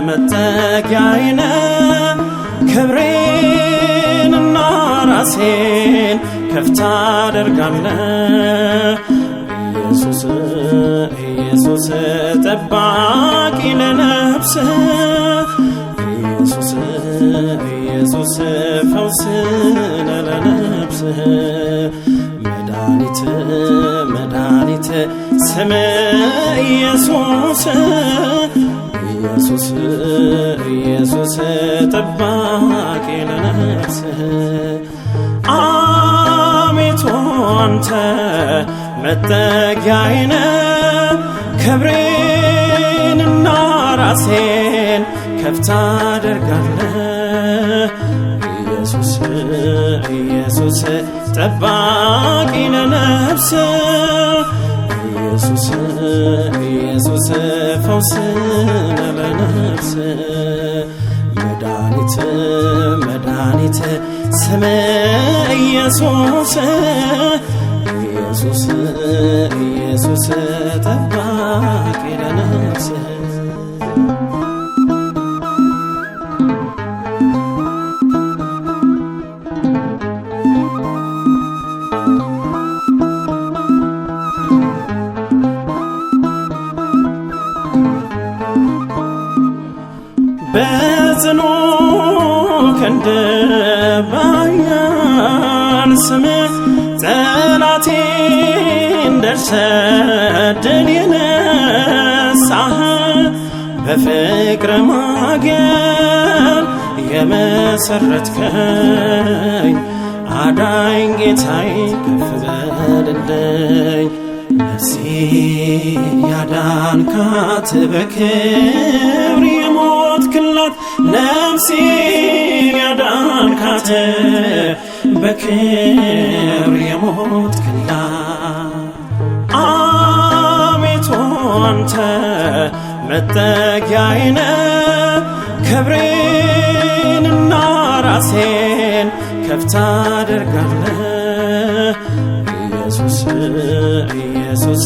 መጠጊያዬ ነህ ክብሬንና ራሴን ከፍ ታደርጋለህ ኢየሱስ ኢየሱስ ጠባቂ ለነፍስ ኢየሱስ ኢየሱስ ፈውስ ለነፍስ መድኃኒት መድኃኒት ስም ኢየሱስ ኢየሱስ ኢየሱስ ጠባቂ ለነፍስ አቤቱ አንተ መጠጊያዬ ነህ ክብሬንና ራሴን ከፍ ታደርጋለህ ኢየሱስ ኢየሱስ ጠባቂ ለነፍስ ኢየሱስ ኢየሱስ ፈውስ ለነፍስ መድኃኒት መድኃኒት ስም ኢየሱስ ኢየሱስ ኢየሱስ ጠባቂ ለነፍስ በጽኑ ክንድ ባያል ስምህ ጠላቴን ደርሰህ ድል የነሳህ በፍቅር ማገር የመሰረትከኝ አዳኝ ጌታዬ ከፍ በልልኝ ነፍሴን ያዳንካት በክብር የሞትክላት ነፍሴን ያዳንካት በክብር የሞትክላት አቤቱ አንተ መጠጊያዬ ነህ ክብሬንና ራሴን ከፍ ታደርጋለህ ኢየሱስ ኢየሱስ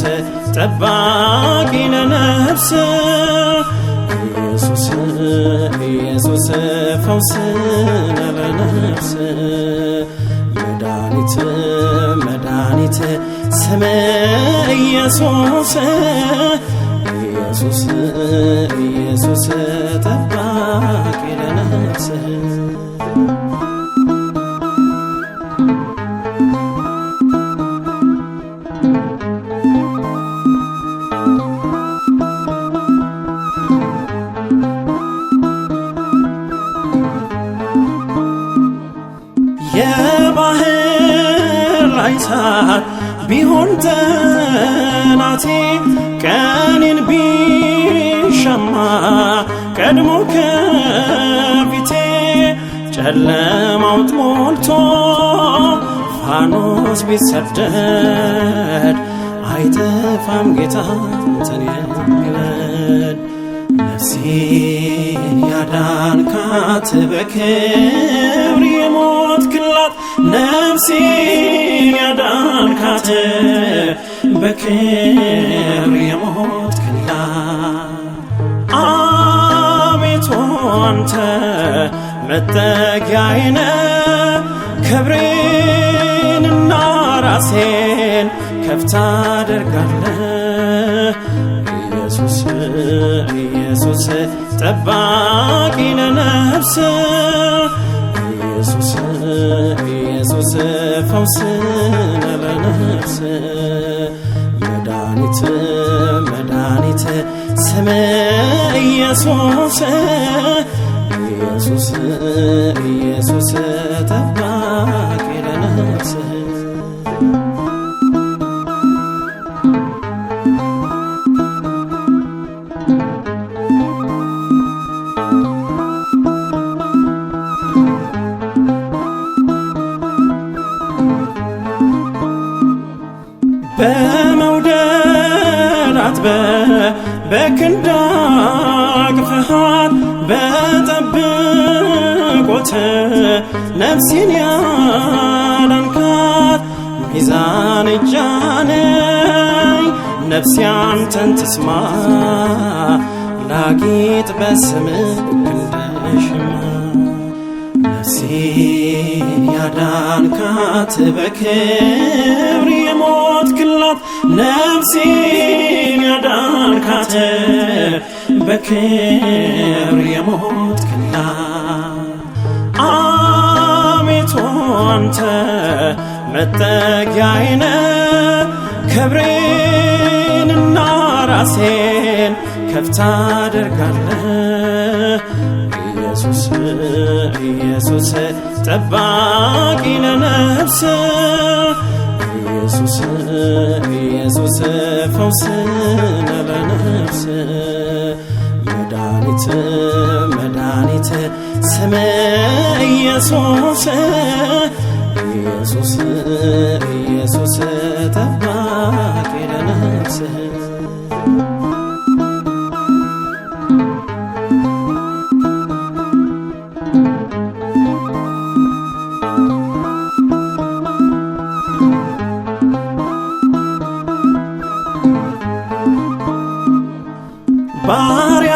ጠባቂ ለነፍስ ኢየሱስ ኢየሱስ ፈውስ ለነፍስ መድኃኒት መድኃኒት ስም ኢየሱስ ኢየሱስ ኢየሱስ ጠባቂ ለነፍስ የባህር ላይ ሳር ቢሆን ጠላቴ ቀኔን ቢሻማ ቀድሞ ከፊቴ ጨለማው ሞልቶ ፋኖስ ቢሰደድ አይጠፋም ጌታ አንተን የሚወድ ነፍሴን ያዳንካት በክብር የሞትክላት ነፍሴን ያዳንካት በክብር የሞትክላት አቤቱ አንተ መጠጊያዬ ነህ ክብሬንና ራሴን ከፍ ታደርጋለህ ኢየሱስ ኢየሱስ ጠባቂ ለነፍስ ኢየሱስ ኢየሱስ ፈውስ ለነፍስ መድኃኒት መድኃኒት ስም ኢየሱስ ኢየሱስ ኢየሱስ ጠባቂ ለነፍስ በመውደድ አጥበህ በክንድ አቅፈሃት በጠብቆት ነፍሴን ያዳንካት ሚዛን እጃነኝ ነፍሴ አንተን ትስማ ላጌጥ በስምህ እንደ ሽማ ነፍሴን ያዳንካት በክብር የሞትክላት ነፍሴን ያዳንካት በክብር የሞትክላት አቤቱ አንተ መጠጊያዬ ነህ ክብሬንና ራሴን ከፍ ታደርጋለህ ኢየሱስ ኢየሱስ ጠባቂ ለነፍስ ኢየሱስ ኢየሱስ ፈውስ ለነፍስ መድኃኒት መድኃኒት ስም ኢየሱስ ኢየሱስ ኢየሱስ ጠባቂ ለነፍስ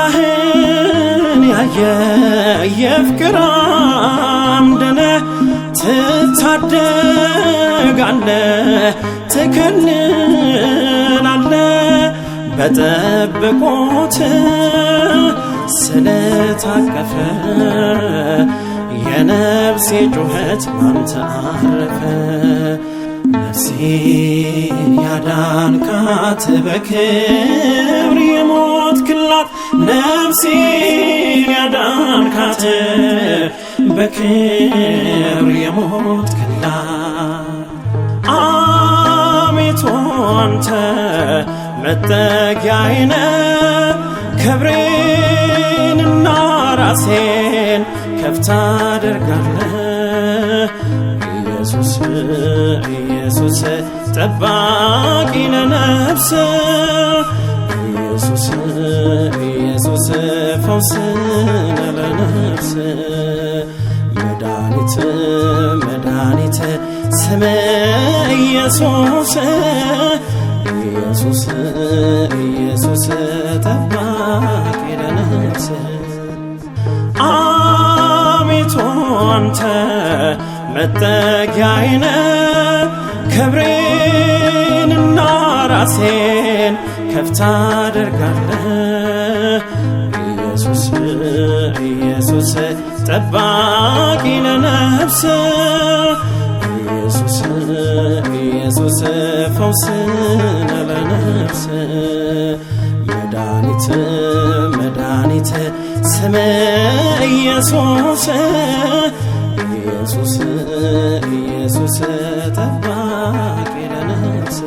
ባሪያህን ያየ የፍቅር አምድ ነህ ትታደጋለህ ትከልላለህ በጠብቆት ስለታቀፈ የነፍሴ ጩኸት ባንተ አረፈ ነፍሴን ያዳንካት በክብር የሞትክላት ነፍሴን ያዳንካት በክብር የሞትክላት አቤቱ አንተ መጠጊያዬ ነህ ክብሬንና ራሴን ከፍ ታደርጋለህ ኢየሱስ ኢየሱስ ጠባቂ ለነፍስ ኢየሱስ ኢየሱስ ፈውስ ለነፍስ መድኃኒት መድኃኒት ስም ኢየሱስ ኢየሱስ ኢየሱስ ጠባቂ ለነፍስ አቤቱ አንተ መጠጊያዬ ነህ ክብሬንና ራሴን ከፍ ታደርጋለህ ኢየሱስ ኢየሱስ ጠባቂ ለነፍስ ኢየሱስ ኢየሱስ ፈውስ ለነፍስ መድኃኒት መድኃኒት ስም ኢየሱስ ኢየሱስ ኢየሱስ ጠባቂ ለነፍስ